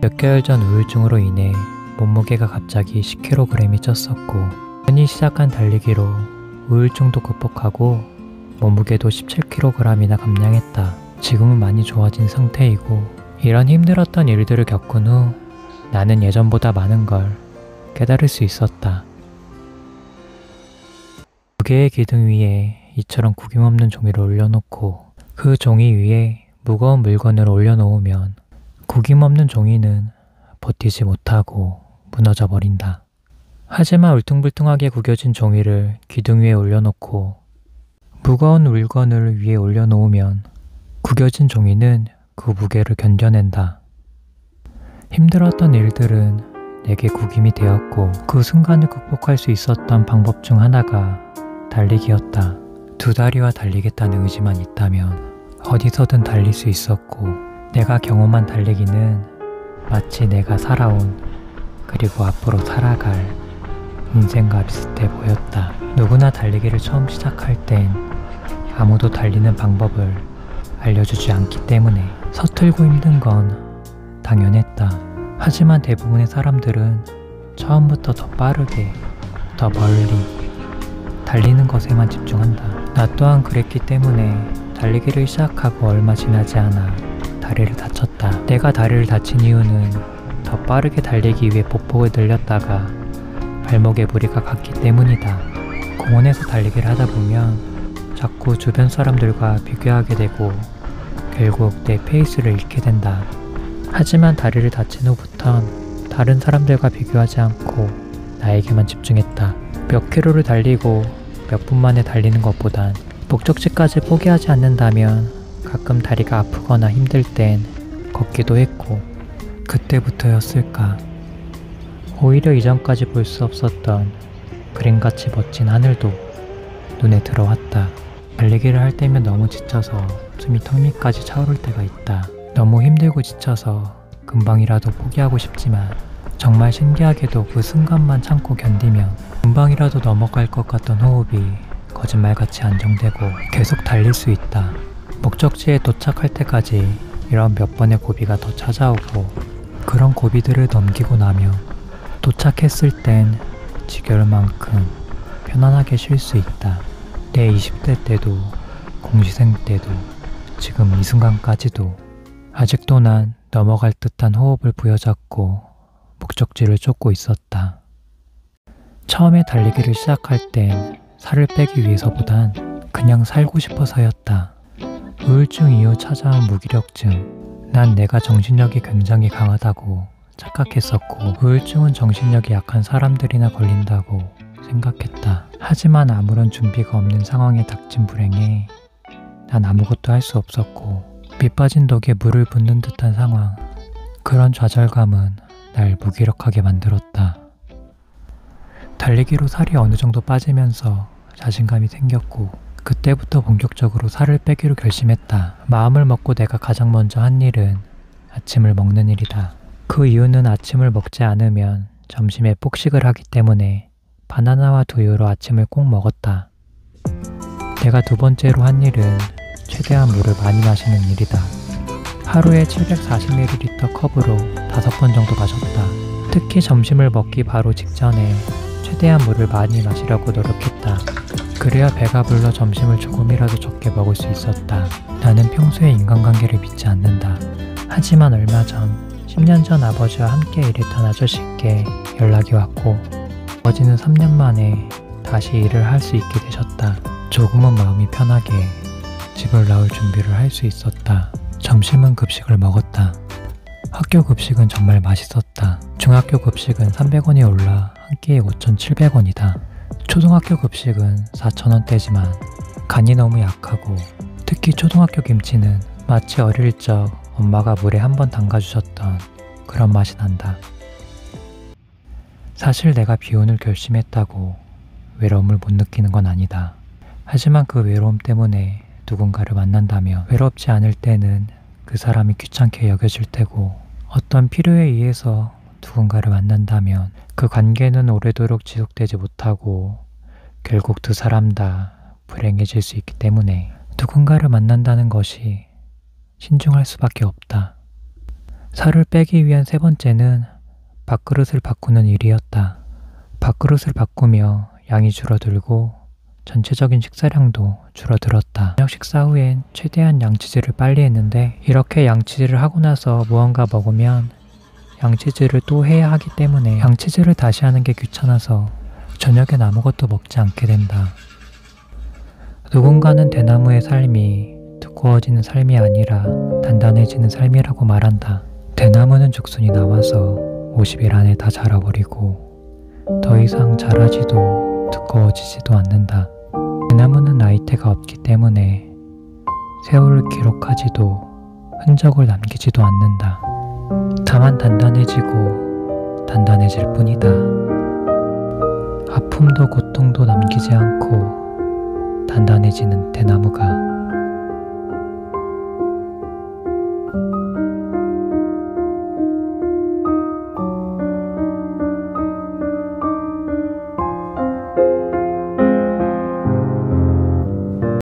몇 개월 전 우울증으로 인해 몸무게가 갑자기 10kg이 쪘었고, 흔히 시작한 달리기로 우울증도 극복하고 몸무게도 17kg이나 감량했다. 지금은 많이 좋아진 상태이고, 이런 힘들었던 일들을 겪은 후 나는 예전보다 많은 걸 깨달을 수 있었다. 두 개의 기둥 위에 이처럼 구김없는 종이를 올려놓고 그 종이 위에 무거운 물건을 올려놓으면 구김없는 종이는 버티지 못하고 무너져 버린다. 하지만 울퉁불퉁하게 구겨진 종이를 기둥 위에 올려놓고 무거운 물건을 위에 올려놓으면 구겨진 종이는 그 무게를 견뎌낸다. 힘들었던 일들은 내게 구김이 되었고, 그 순간을 극복할 수 있었던 방법 중 하나가 달리기였다. 두 다리와 달리겠다는 의지만 있다면 어디서든 달릴 수 있었고, 내가 경험한 달리기는 마치 내가 살아온, 그리고 앞으로 살아갈 인생과 비슷해 보였다. 누구나 달리기를 처음 시작할 땐 아무도 달리는 방법을 알려주지 않기 때문에 서툴고 힘든 건 당연했다. 하지만 대부분의 사람들은 처음부터 더 빠르게, 더 멀리 달리는 것에만 집중한다. 나 또한 그랬기 때문에 달리기를 시작하고 얼마 지나지 않아 다리를 다쳤다. 내가 다리를 다친 이유는 더 빠르게 달리기 위해 보폭을 늘렸다가 발목에 무리가 갔기 때문이다. 공원에서 달리기를 하다 보면 자꾸 주변 사람들과 비교하게 되고 결국 내 페이스를 잃게 된다. 하지만 다리를 다친 후부턴 다른 사람들과 비교하지 않고 나에게만 집중했다. 몇 킬로를 달리고 몇 분 만에 달리는 것보단 목적지까지 포기하지 않는다면 가끔 다리가 아프거나 힘들 땐 걷기도 했고, 그때부터였을까 오히려 이전까지 볼 수 없었던 그림같이 멋진 하늘도 눈에 들어왔다. 달리기를 할 때면 너무 지쳐서 숨이 턱 밑까지 차오를 때가 있다. 너무 힘들고 지쳐서 금방이라도 포기하고 싶지만 정말 신기하게도 그 순간만 참고 견디면 금방이라도 넘어갈 것 같던 호흡이 거짓말같이 안정되고 계속 달릴 수 있다. 목적지에 도착할 때까지 이런 몇 번의 고비가 더 찾아오고, 그런 고비들을 넘기고 나면 도착했을 땐 지겨울만큼 편안하게 쉴 수 있다. 내 20대 때도, 공시생 때도, 지금 이 순간까지도 아직도 난 넘어갈 듯한 호흡을 부여잡고 목적지를 쫓고 있었다. 처음에 달리기를 시작할 땐 살을 빼기 위해서보단 그냥 살고 싶어서였다. 우울증 이후 찾아온 무기력증. 난 내가 정신력이 굉장히 강하다고 착각했었고, 우울증은 정신력이 약한 사람들이나 걸린다고 생각했다. 하지만 아무런 준비가 없는 상황에 닥친 불행에 난 아무것도 할 수 없었고, 밑빠진 독에 물을 붓는 듯한 상황. 그런 좌절감은 날 무기력하게 만들었다. 달리기로 살이 어느 정도 빠지면서 자신감이 생겼고, 그때부터 본격적으로 살을 빼기로 결심했다. 마음을 먹고 내가 가장 먼저 한 일은 아침을 먹는 일이다. 그 이유는 아침을 먹지 않으면 점심에 폭식을 하기 때문에 바나나와 두유로 아침을 꼭 먹었다. 내가 두 번째로 한 일은 최대한 물을 많이 마시는 일이다. 하루에 740ml 컵으로 5번 정도 마셨다. 특히 점심을 먹기 바로 직전에 최대한 물을 많이 마시려고 노력했다. 그래야 배가 불러 점심을 조금이라도 적게 먹을 수 있었다. 나는 평소에 인간관계를 믿지 않는다. 하지만 얼마 전, 10년 전 아버지와 함께 일했던 아저씨께 연락이 왔고, 아버지는 3년 만에 다시 일을 할 수 있게 되셨다. 조금은 마음이 편하게 집을 나올 준비를 할 수 있었다. 점심은 급식을 먹었다. 학교 급식은 정말 맛있었다. 중학교 급식은 300원이 올라 한 끼에 5,700원이다. 초등학교 급식은 4,000원대지만 간이 너무 약하고, 특히 초등학교 김치는 마치 어릴 적 엄마가 물에 한번 담가주셨던 그런 맛이 난다. 사실 내가 비혼을 결심했다고 외로움을 못 느끼는 건 아니다. 하지만 그 외로움 때문에 누군가를 만난다면 외롭지 않을 때는 그 사람이 귀찮게 여겨질 테고, 어떤 필요에 의해서 누군가를 만난다면 그 관계는 오래도록 지속되지 못하고 결국 두 사람 다 불행해질 수 있기 때문에 누군가를 만난다는 것이 신중할 수밖에 없다. 살을 빼기 위한 세 번째는 밥그릇을 바꾸는 일이었다. 밥그릇을 바꾸며 양이 줄어들고 전체적인 식사량도 줄어들었다. 저녁 식사 후엔 최대한 양치질을 빨리 했는데 이렇게 양치질을 하고 나서 무언가 먹으면 양치질을 또 해야 하기 때문에 양치질을 다시 하는 게 귀찮아서 저녁엔 아무것도 먹지 않게 된다. 누군가는 대나무의 삶이 두꺼워지는 삶이 아니라 단단해지는 삶이라고 말한다. 대나무는 죽순이 나와서 50일 안에 다 자라버리고 더 이상 자라지도 두꺼워지지도 않는다. 대나무는 나이테가 없기 때문에 세월을 기록하지도 흔적을 남기지도 않는다. 다만 단단해지고 단단해질 뿐이다. 아픔도 고통도 남기지 않고 단단해지는 대나무가